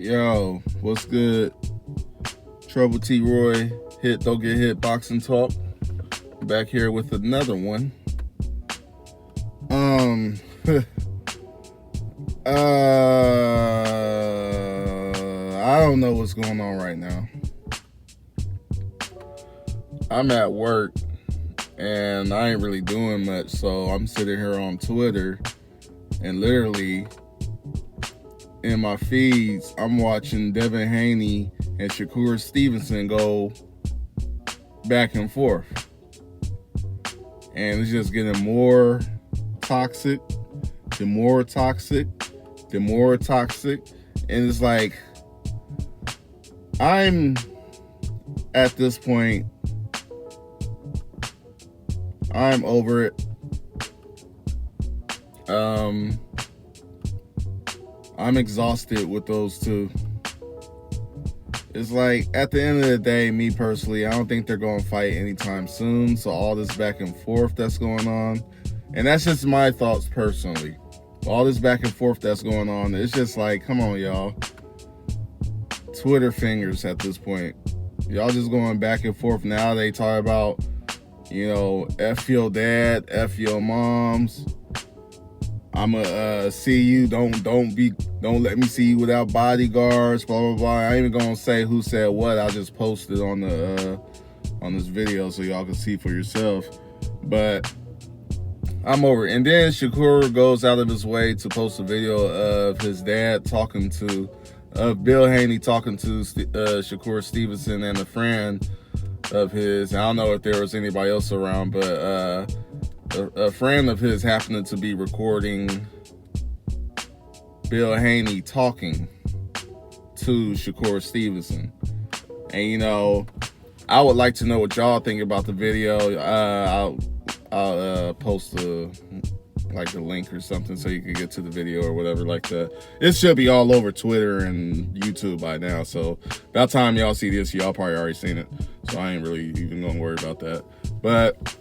Yo, what's good? Trouble T Roy, hit don't get hit boxing talk. Back here with another one. I don't know what's going on right now. I'm at work and I ain't really doing much, so I'm sitting here on Twitter and literally in my feeds, I'm watching Devin Haney and Shakur Stevenson go back and forth. And it's just getting more toxic, the more toxic. And it's like, I'm at this point, I'm over it. I'm exhausted with those two. It's like, at the end of the day, me personally, I don't think they're going to fight anytime soon. So all this back and forth that's going on, and that's just my thoughts personally. All this back and forth that's going on, it's just like, come on, y'all. Twitter fingers at this point. Y'all just going back and forth. Now they talk about, F your dad, F your moms. I'ma see you. Don't let me see you without bodyguards. Blah blah blah. I ain't even gonna say who said what. I'll just post it on the on this video so y'all can see for yourself. But I'm over it. And then Shakur goes out of his way to post a video of his dad talking to Bill Haney talking to Shakur Stevenson and a friend of his. I don't know if there was anybody else around, but a friend of his happened to be recording Bill Haney talking to Shakur Stevenson. And I would like to know what y'all think about the video. I'll post the link or something so you can get to the video or whatever like that. It should be all over Twitter and YouTube by now. So by the time y'all see this, y'all probably already seen it. So I ain't really even gonna worry about that. But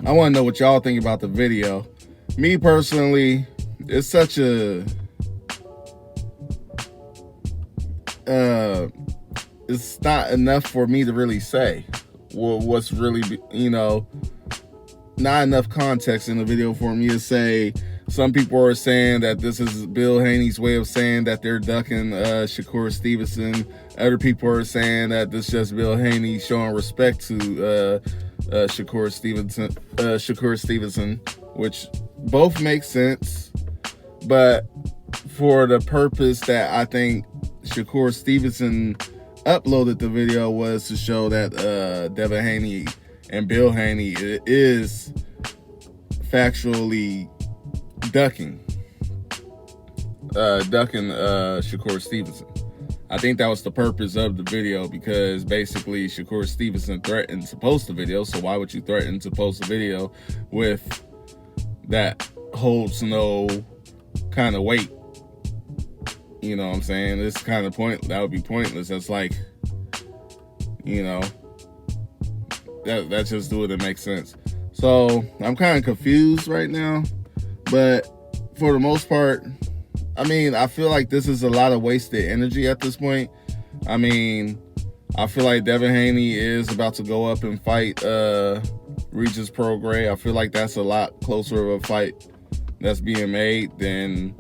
I want to know what y'all think about the video. Me personally, it's such a it's not enough for me to really say what's really, not enough context in the video for me to say. Some people are saying that this is Bill Haney's way of saying that they're ducking Shakur Stevenson. Other people are saying that this is just Bill Haney showing respect to Shakur Stevenson, which both make sense, but for the purpose that I think Shakur Stevenson uploaded the video was to show that Devin Haney and Bill Haney is factually ducking Shakur Stevenson. I think that was the purpose of the video, because basically Shakur Stevenson threatened to post the video. So why would you threaten to post a video with that holds no kind of weight? You know what I'm saying? This kind of point, that would be pointless. That's like, that just wouldn't make sense. So I'm kind of confused right now, but for the most part, I feel like this is a lot of wasted energy at this point. I feel like Devin Haney is about to go up and fight Regis Prograis. I feel like that's a lot closer of a fight that's being made than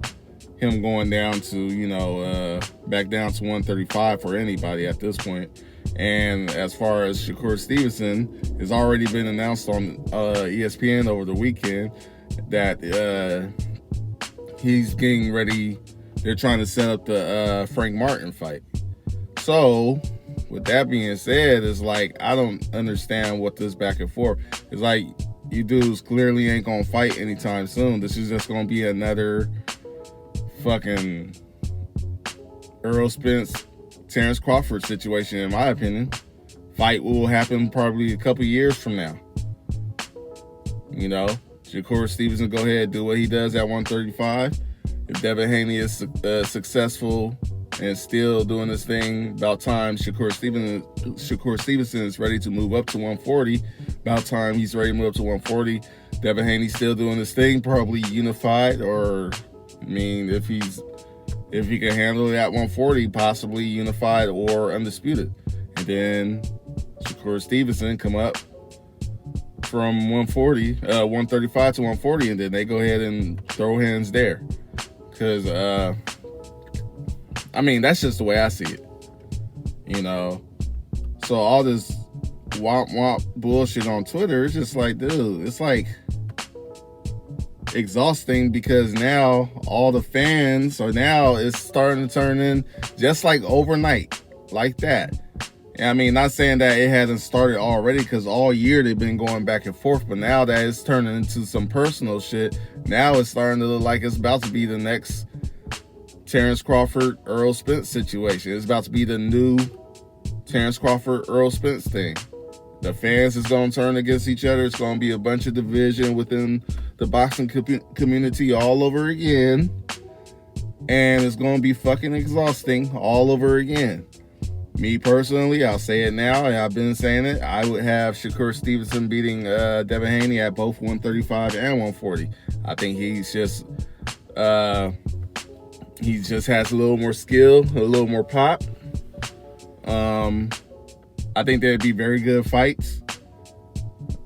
him going down to, back down to 135 for anybody at this point. And as far as Shakur Stevenson, it's already been announced on ESPN over the weekend that he's getting ready. They're trying to set up the Frank Martin fight. So with that being said, it's like, I don't understand what this back and forth. It's like, you dudes clearly ain't gonna fight anytime soon. This is just gonna be another fucking Earl Spence, Terrence Crawford situation, in my opinion. Fight will happen probably a couple years from now. Shakur Stevenson go ahead, do what he does at 135. If Devin Haney is successful and still doing this thing, about time Shakur Stevenson is ready to move up to 140. About time he's ready to move up to 140. Devin Haney still doing this thing, probably unified, or if if he can handle it at 140, possibly unified or undisputed. And then Shakur Stevenson come up from 135 to 140, and then they go ahead and throw hands there. Because, I mean, that's just the way I see it. You know? So all this womp bullshit on Twitter, it's just like, dude, it's like exhausting, because now all the fans are now, it's starting to turn in just like overnight, like that. I mean, not saying that it hasn't started already, because all year they've been going back and forth, but now that it's turning into some personal shit, now it's starting to look like it's about to be the next Terrence Crawford, Earl Spence situation. It's about to be the new Terrence Crawford, Earl Spence thing. The fans is going to turn against each other. It's going to be a bunch of division within the boxing community all over again. And it's going to be fucking exhausting all over again. Me personally, I'll say it now, and I've been saying it, I would have Shakur Stevenson beating Devin Haney at both 135 and 140. I think he just has a little more skill, a little more pop. I think they'd be very good fights.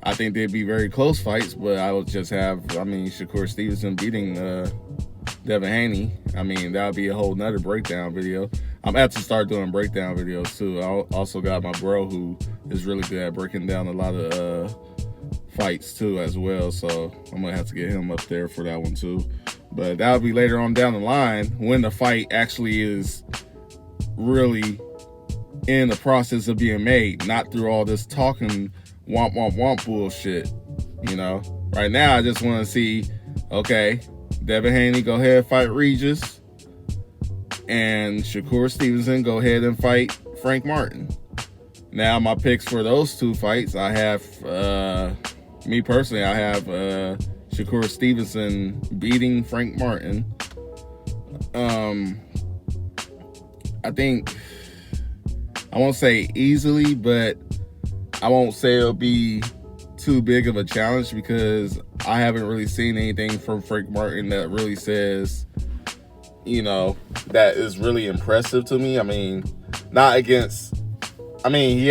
I think they'd be very close fights, but I would just have, Shakur Stevenson beating Devin Haney. I mean, that would be a whole nother breakdown video. I'm about to start doing breakdown videos too. I also got my bro who is really good at breaking down a lot of fights too as well. So I'm gonna have to get him up there for that one too. But that'll be later on down the line when the fight actually is really in the process of being made, not through all this talking womp bullshit. You know, right now I just want to see, okay, Devin Haney go ahead and fight Regis, and Shakur Stevenson go ahead and fight Frank Martin. Now my picks for those two fights, I have me personally, I have Shakur Stevenson beating Frank Martin. I think, I won't say easily, but I won't say it'll be too big of a challenge, because I haven't really seen anything from Frank Martin that really says, you know, that is really impressive to me. I mean, not against, I mean, he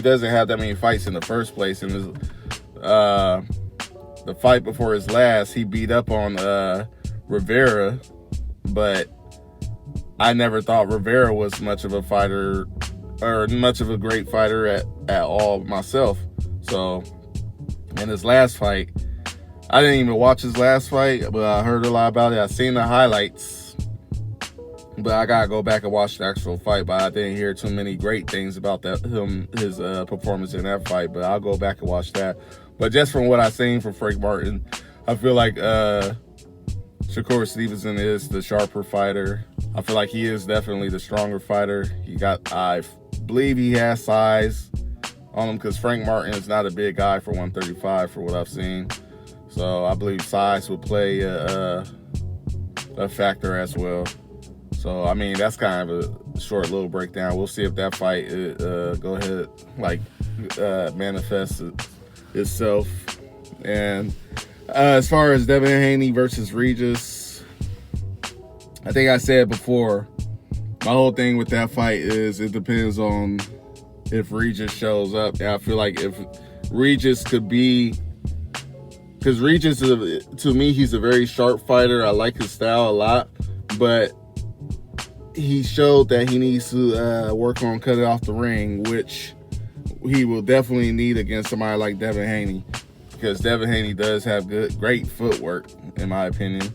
doesn't have that many fights in the first place. And the fight before his last, he beat up on Rivera, but I never thought Rivera was much of a fighter, or much of a great fighter at all myself. So in his last fight, I didn't even watch his last fight, but I heard a lot about it. I seen the highlights, but I gotta go back and watch the actual fight. But I didn't hear too many great things about his performance in that fight. But I'll go back and watch that. But just from what I've seen from Frank Martin, I feel like Shakur Stevenson is the sharper fighter. I feel like he is definitely the stronger fighter. I believe he has size on him, because Frank Martin is not a big guy for 135 for what I've seen. So I believe size would play a factor as well. So, I mean, that's kind of a short little breakdown. We'll see if that fight go ahead, like, manifests itself. And as far as Devin Haney versus Regis, I think I said before, my whole thing with that fight is it depends on if Regis shows up. And I feel like if Regis could be, because Regis, to me, he's a very sharp fighter. I like his style a lot, but he showed that he needs to work on cutting off the ring, which he will definitely need against somebody like Devin Haney, because Devin Haney does have great footwork, in my opinion.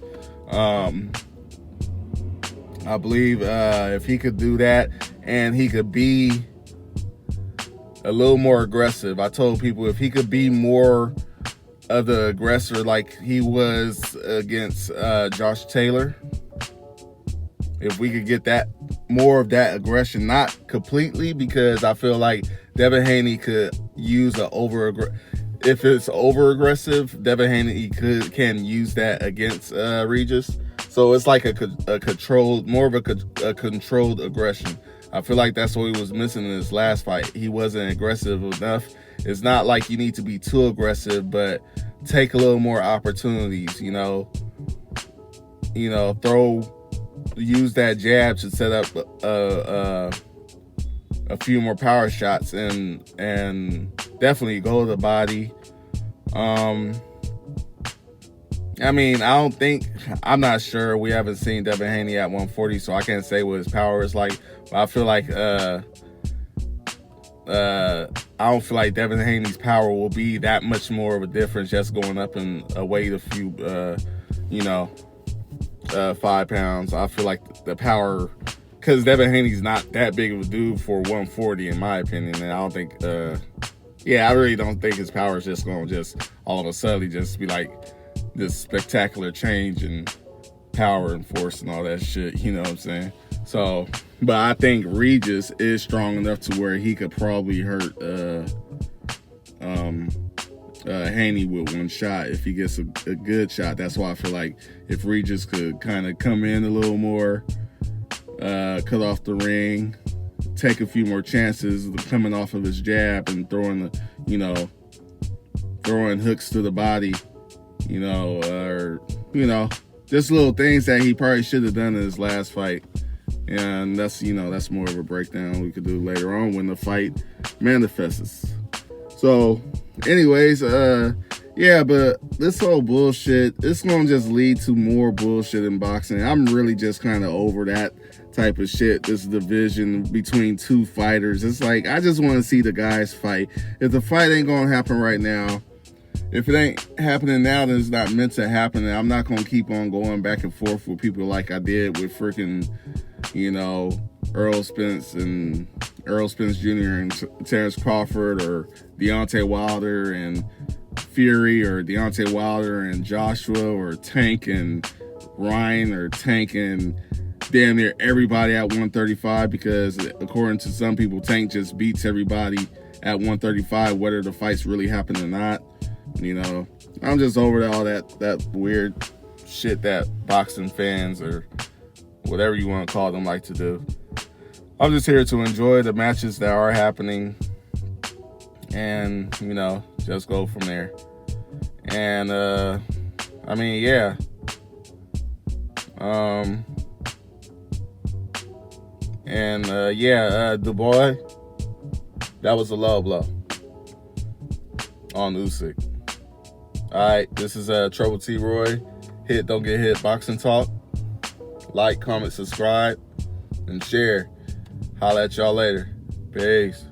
I believe if he could do that, and he could be a little more aggressive. I told people if he could be more of the aggressor like he was against Josh Taylor, if we could get that more of that aggression, not completely, because I feel like Devin Haney could use if it's over aggressive, Devin Haney can use that against Regis. So it's like a controlled, more of a controlled aggression. I feel like that's what he was missing in his last fight. He wasn't aggressive enough. It's not like you need to be too aggressive, but take a little more opportunities, throw use that jab to set up a few more power shots and definitely go to the body. I mean, I'm not sure. We haven't seen Devin Haney at 140, so I can't say what his power is like. But I feel like I don't feel like Devin Haney's power will be that much more of a difference just going up in a weight a few, 5 pounds. I feel like the power, because Devin Haney's not that big of a dude for 140 in my opinion, and I don't think, I really don't think his power is just going to just all of a sudden just be like this spectacular change in power and force and all that shit, you know what I'm saying? So, but I think Regis is strong enough to where he could probably hurt Haney with one shot if he gets a good shot. That's why I feel like if Regis could kind of come in a little more, cut off the ring, take a few more chances coming off of his jab and throwing hooks to the body, just little things that he probably should have done in his last fight. And that's more of a breakdown we could do later on when the fight manifests. So anyways, but this whole bullshit, it's gonna just lead to more bullshit in boxing. I'm really just kind of over that type of shit, this division between two fighters. It's like, I just want to see the guys fight. If the fight ain't gonna happen right now, if it ain't happening now, then it's not meant to happen. And I'm not gonna keep on going back and forth with people like I did with freaking, Errol Spence Jr. and Terrence Crawford, or Deontay Wilder and Fury, or Deontay Wilder and Joshua, or Tank and Ryan, or Tank and damn near everybody at 135, because according to some people, Tank just beats everybody at 135, whether the fights really happen or not. I'm just over all that weird shit that boxing fans, or whatever you want to call them, like to do. I'm just here to enjoy the matches that are happening and, just go from there. And, the boy, that was a low blow on Usyk. Alright, this is Trouble T. Roy. Hit, don't get hit, boxing talk. Like, comment, subscribe, and share. Holla at y'all later. Peace.